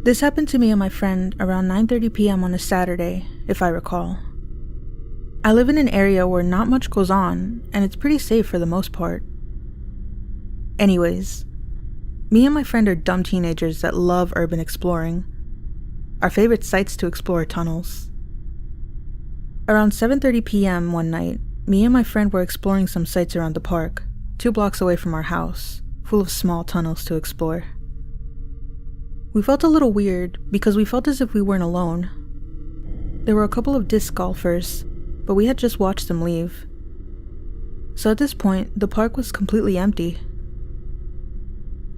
This happened to me and my friend around 9:30 p.m. on a Saturday, if I recall. I live in an area where not much goes on, and it's pretty safe for the most part. Anyways, me and my friend are dumb teenagers that love urban exploring. Our favorite sites to explore are tunnels. Around 7:30 p.m. one night, me and my friend were exploring some sites around the park, 2 blocks away from our house, full of small tunnels to explore. We felt a little weird because we felt as if we weren't alone. There were a couple of disc golfers, but we had just watched them leave. So at this point, the park was completely empty.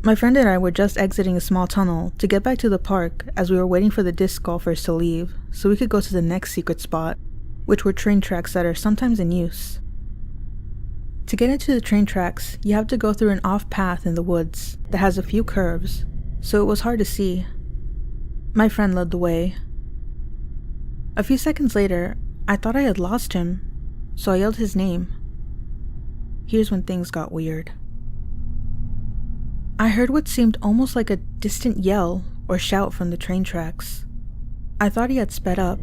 My friend and I were just exiting a small tunnel to get back to the park as we were waiting for the disc golfers to leave so we could go to the next secret spot, which were train tracks that are sometimes in use. To get into the train tracks, you have to go through an off path in the woods that has a few curves, so it was hard to see. My friend led the way. A few seconds later, I thought I had lost him, so I yelled his name. Here's when things got weird. I heard what seemed almost like a distant yell or shout from the train tracks. I thought he had sped up,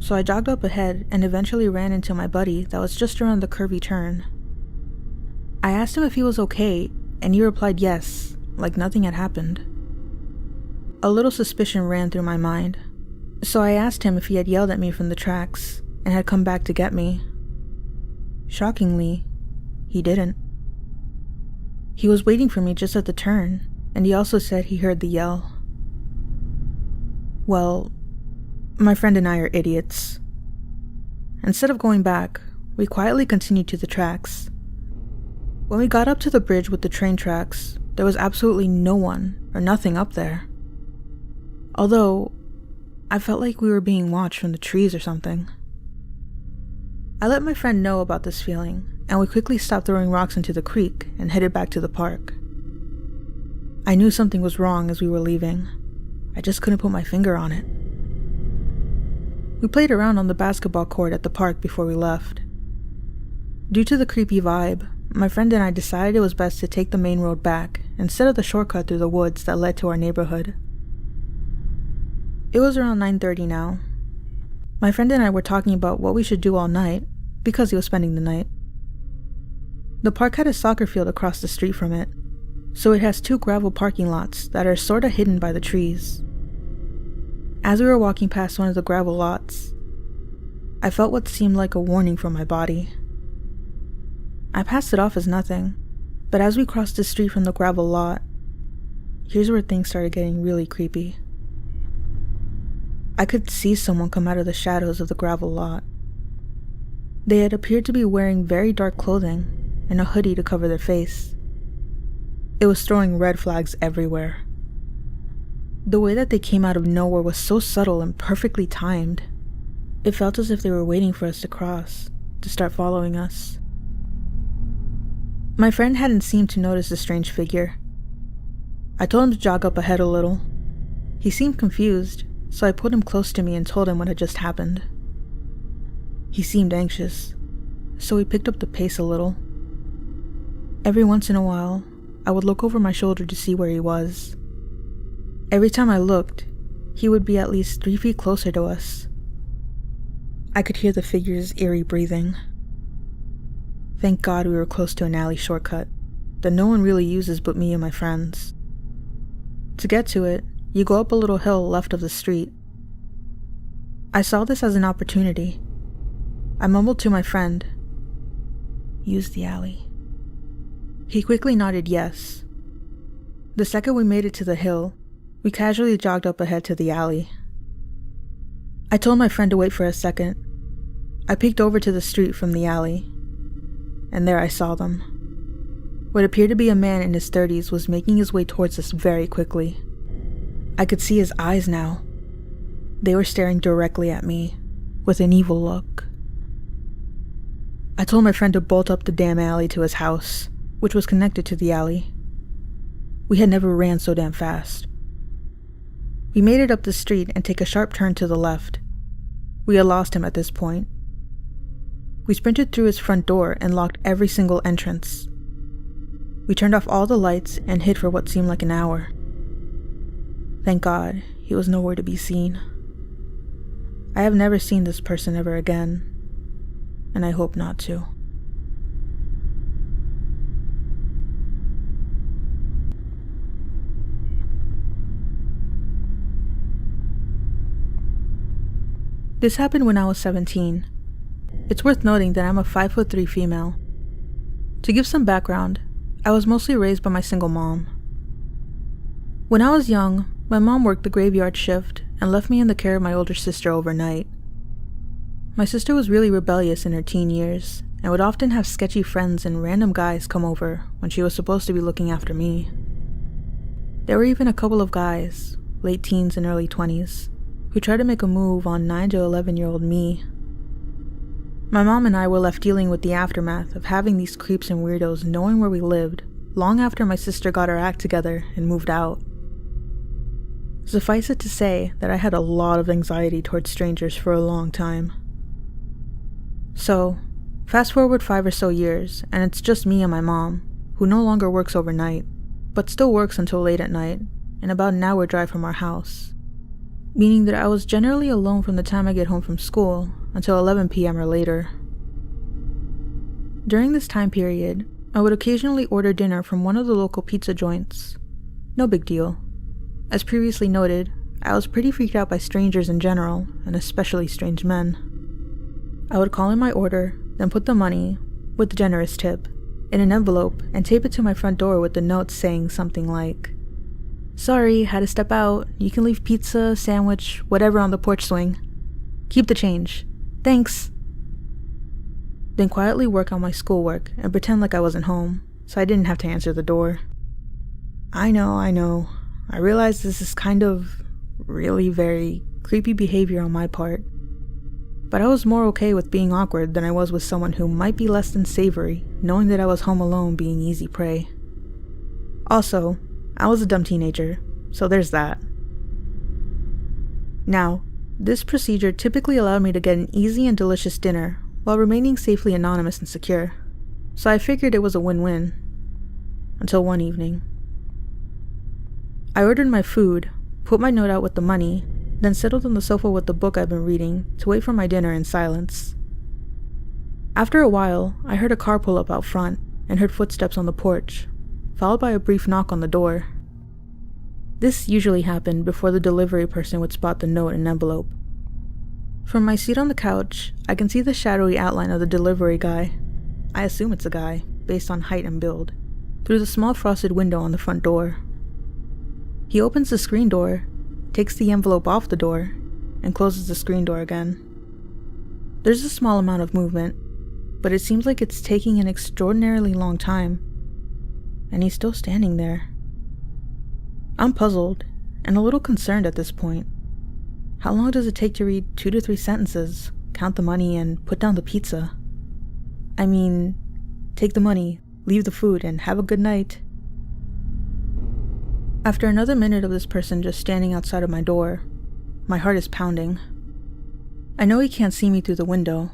so I jogged up ahead and eventually ran into my buddy that was just around the curvy turn. I asked him if he was okay, and he replied yes, like nothing had happened. A little suspicion ran through my mind, so I asked him if he had yelled at me from the tracks and had come back to get me. Shockingly, he didn't. He was waiting for me just at the turn, and he also said he heard the yell. Well, my friend and I are idiots. Instead of going back, we quietly continued to the tracks. When we got up to the bridge with the train tracks, there was absolutely no one or nothing up there. Although, I felt like we were being watched from the trees or something. I let my friend know about this feeling, and we quickly stopped throwing rocks into the creek and headed back to the park. I knew something was wrong as we were leaving. I just couldn't put my finger on it. We played around on the basketball court at the park before we left. Due to the creepy vibe, my friend and I decided it was best to take the main road back instead of the shortcut through the woods that led to our neighborhood. It was around 9:30 now. My friend and I were talking about what we should do all night because he was spending the night. The park had a soccer field across the street from it, so it has 2 gravel parking lots that are sorta hidden by the trees. As we were walking past one of the gravel lots, I felt what seemed like a warning from my body. I passed it off as nothing, but as we crossed the street from the gravel lot, here's where things started getting really creepy. I could see someone come out of the shadows of the gravel lot. They had appeared to be wearing very dark clothing and a hoodie to cover their face. It was throwing red flags everywhere. The way that they came out of nowhere was so subtle and perfectly timed. It felt as if they were waiting for us to cross, to start following us. My friend hadn't seemed to notice the strange figure. I told him to jog up ahead a little. He seemed confused, so I put him close to me and told him what had just happened. He seemed anxious, so he picked up the pace a little. Every once in a while, I would look over my shoulder to see where he was. Every time I looked, he would be at least 3 feet closer to us. I could hear the figure's eerie breathing. Thank God we were close to an alley shortcut that no one really uses but me and my friends. To get to it, you go up a little hill left of the street. I saw this as an opportunity. I mumbled to my friend, "Use the alley." He quickly nodded yes. The second we made it to the hill, we casually jogged up ahead to the alley. I told my friend to wait for a second. I peeked over to the street from the alley, and there I saw them. What appeared to be a man in his 30s was making his way towards us very quickly. I could see his eyes now. They were staring directly at me, with an evil look. I told my friend to bolt up the damn alley to his house, which was connected to the alley. We had never ran so damn fast. We made it up the street and take a sharp turn to the left. We had lost him at this point. We sprinted through his front door and locked every single entrance. We turned off all the lights and hid for what seemed like an hour. Thank God, he was nowhere to be seen. I have never seen this person ever again, and I hope not to. This happened when I was 17. It's worth noting that I'm a 5'3" female. To give some background, I was mostly raised by my single mom. When I was young, my mom worked the graveyard shift and left me in the care of my older sister overnight. My sister was really rebellious in her teen years and would often have sketchy friends and random guys come over when she was supposed to be looking after me. There were even a couple of guys, late teens and early 20s, who tried to make a move on 9 to 11-year-old me. My mom and I were left dealing with the aftermath of having these creeps and weirdos knowing where we lived long after my sister got her act together and moved out. Suffice it to say that I had a lot of anxiety towards strangers for a long time. So, fast forward 5 or so years, and it's just me and my mom, who no longer works overnight, but still works until late at night, and about an hour drive from our house. Meaning that I was generally alone from the time I get home from school until 11 p.m. or later. During this time period, I would occasionally order dinner from one of the local pizza joints. No big deal. As previously noted, I was pretty freaked out by strangers in general, and especially strange men. I would call in my order, then put the money, with a generous tip, in an envelope and tape it to my front door with the note saying something like, "Sorry, had to step out. You can leave pizza, sandwich, whatever on the porch swing. Keep the change. Thanks." Then quietly work on my schoolwork and pretend like I wasn't home, so I didn't have to answer the door. I know. I realize this is kind of really very creepy behavior on my part. But I was more okay with being awkward than I was with someone who might be less than savory, knowing that I was home alone being easy prey. Also, I was a dumb teenager, so there's that. Now, this procedure typically allowed me to get an easy and delicious dinner while remaining safely anonymous and secure, so I figured it was a win-win. Until one evening. I ordered my food, put my note out with the money, then settled on the sofa with the book I've been reading to wait for my dinner in silence. After a while, I heard a car pull up out front and heard footsteps on the porch, followed by a brief knock on the door. This usually happened before the delivery person would spot the note and envelope. From my seat on the couch, I can see the shadowy outline of the delivery guy, I assume it's a guy, based on height and build, through the small frosted window on the front door. He opens the screen door, takes the envelope off the door, and closes the screen door again. There's a small amount of movement, but it seems like it's taking an extraordinarily long time, and he's still standing there. I'm puzzled, and a little concerned at this point. How long does it take to read 2 to 3 sentences, count the money, and put down the pizza? I mean, take the money, leave the food, and have a good night. After another minute of this person just standing outside of my door, my heart is pounding. I know he can't see me through the window.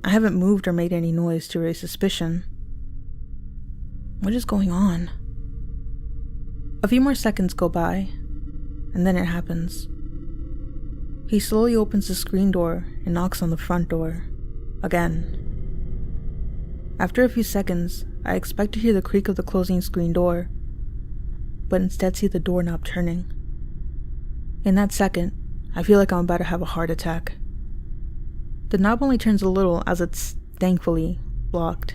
I haven't moved or made any noise to raise suspicion. What is going on? A few more seconds go by, and then it happens. He slowly opens the screen door and knocks on the front door, again. After a few seconds, I expect to hear the creak of the closing screen door, but instead see the doorknob turning. In that second, I feel like I'm about to have a heart attack. The knob only turns a little as it's, thankfully, locked.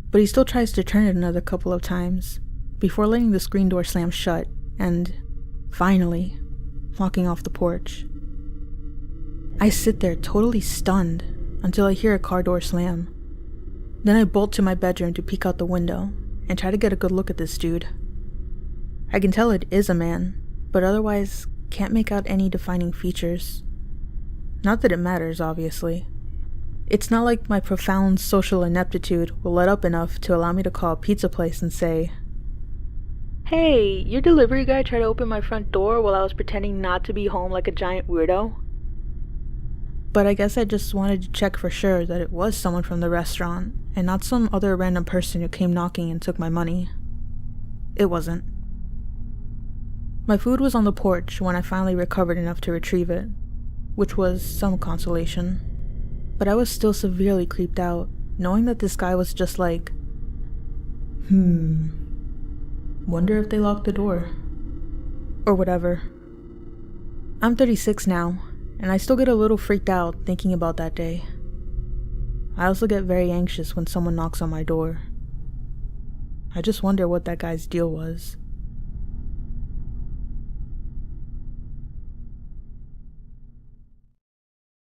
But he still tries to turn it another couple of times, before letting the screen door slam shut and, finally, walking off the porch. I sit there totally stunned until I hear a car door slam. Then I bolt to my bedroom to peek out the window and try to get a good look at this dude. I can tell it is a man, but otherwise can't make out any defining features. Not that it matters, obviously. It's not like my profound social ineptitude will let up enough to allow me to call a pizza place and say, "Hey, your delivery guy tried to open my front door while I was pretending not to be home like a giant weirdo." But I guess I just wanted to check for sure that it was someone from the restaurant and not some other random person who came knocking and took my money. It wasn't. My food was on the porch when I finally recovered enough to retrieve it, which was some consolation. But I was still severely creeped out, knowing that this guy was just like, wonder if they locked the door. Or whatever. I'm 36 now, and I still get a little freaked out thinking about that day. I also get very anxious when someone knocks on my door. I just wonder what that guy's deal was.